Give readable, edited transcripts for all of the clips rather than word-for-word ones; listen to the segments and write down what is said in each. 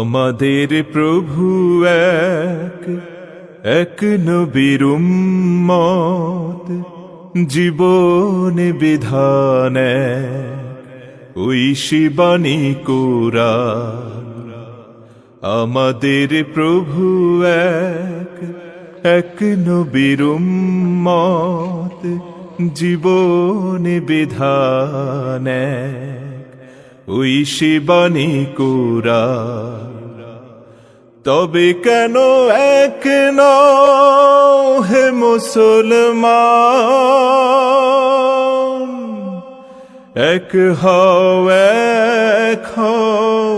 আমাদের প্রভু এক, এক নবীর উম্মত, জীবন বিধান এক, ঐশী বাণী কুরআন। আমাদের প্রভু এক, এক নবীর উম্মত, জীবন বিধান এক, ঐশী বাণী কুরআন। তবে কেন এক নও হে মুসলমান, এক হও এক হও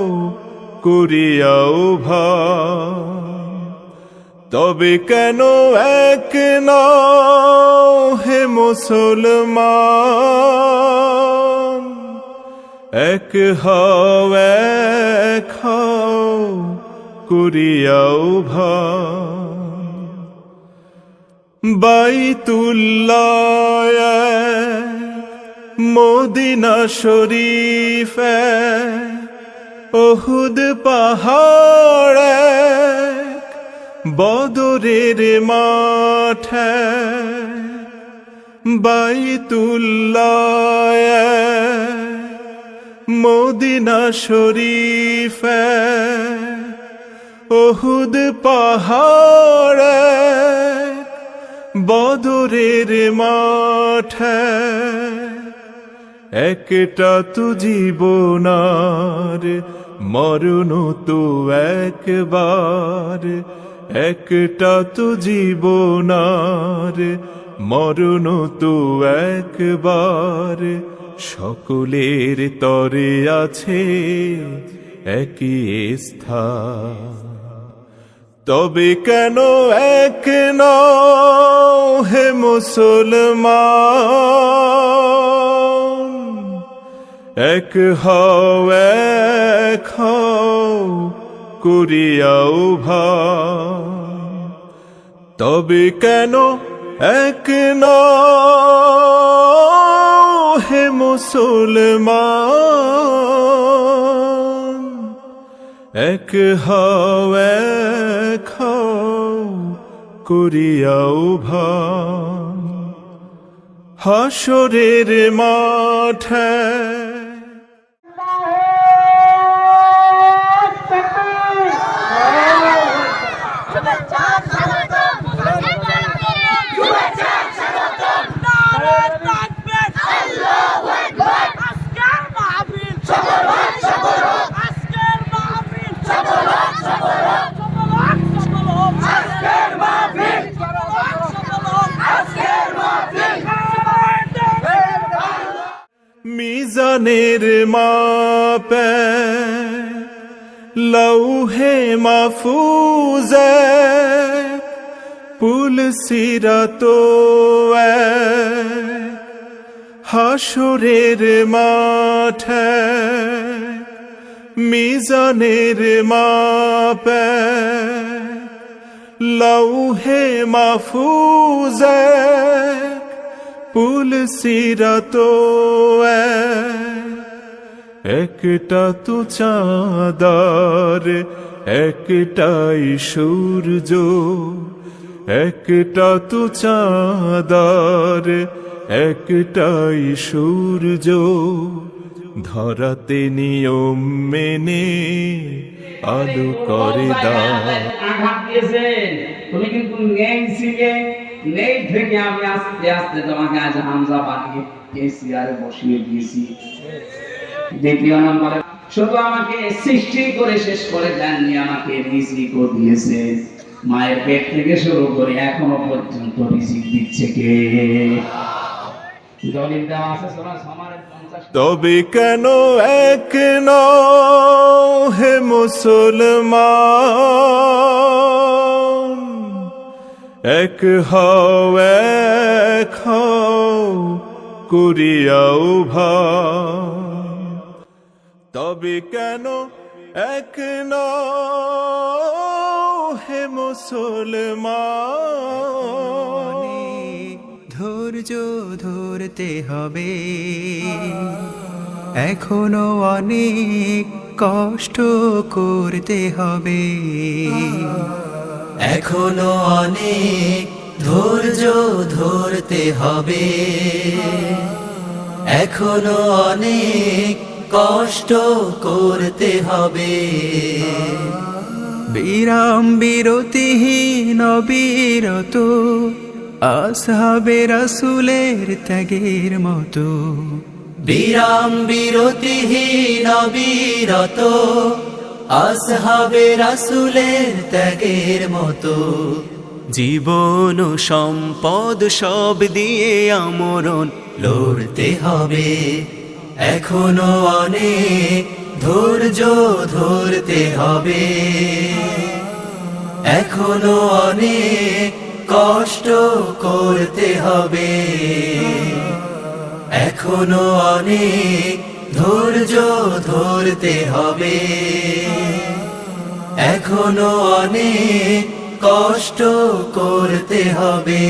করিয়াও ভান। তবে কেন এক নও হে মুসলমান, এক হও এক হও করিয়াও ভান। বাইতুল্লাহ এক, মদিনা শরীফ এক, উহুদ পাহাড় এক, বদরের মাঠ এক। বাইতুল্লাহ এক, মদিনা শরীফ এক, উহুদ পাহাড় এক, বদরের মাঠ এক। একটা তো জীবনার মরণ তো একবার, একটা তো জীবনার মরণ তো একবার। সকলের তরে আছে একই স্থান। তবে কেন এক নও হে মুসলমান, এক হও এক হও করিয়াও ভান। তবে কেন এক নও হে মুসলমান, এক হও এক হও করিয়াও ভান। হাসরের মাঠে মিজানের মাপে লৌহে মাহফুজে পুল সিরাতো এক, হাসরের মাঠে মিজানের মাপে লৌহে মাহফুজে পুল সিরাতো এক। একটা তো চাঁদার একটাই সূর্য, একটা তো চাঁদার একটাই সূর্য। ধরাতে নিয়ম মেনে আলো করে দাও। আঘাত দিয়েছেন, তুমি কিন্তু নেই ছিলে, নেই থেকে আমি আস্তে আস্তে তোমাকে আজ হামজা বানিয়ে কেসিআর বসিয়ে দিয়েছি। দ্বিতীয় নম্বরে শুধু আমাকে সৃষ্টি করে শেষ করে দেননি, আমাকে রিজিকও দিয়েছে। মায়ের পেট থেকে শুরু করে এখনো পর্যন্ত রিজিক দিচ্ছে কে? দলিল দেওয়া আছে সূরা সমারের 50। তবে কেন এক নও হে মুসলমান, এক হও এক হও করিয়াও ভান। তবে কেন এক নও হে মুসলমান, ধৈর্য ধরতে হবে, এখনো অনেক কষ্ট করতে হবে। এখনো অনেক ধৈর্য ধরতে হবে, এখনো অনেক কষ্ট করতে হবে। বিরাম বিরতিহীন অবিরত আসহাবে রাসূলের ত্যাগের মতো, বিরাম বিরতিহীন অবিরত আসহাবে রাসূলের ত্যাগের মতো। জীবন ও সম্পদ সব দিয়ে আমরণ লড়তে হবে, এখনো অনেক ধৈর্য ধরতে হবে, এখনো অনেক কষ্ট করতে হবে, এখনো অনেক ধৈর্য ধরতে হবে, এখনো অনেক কষ্ট করতে হবে।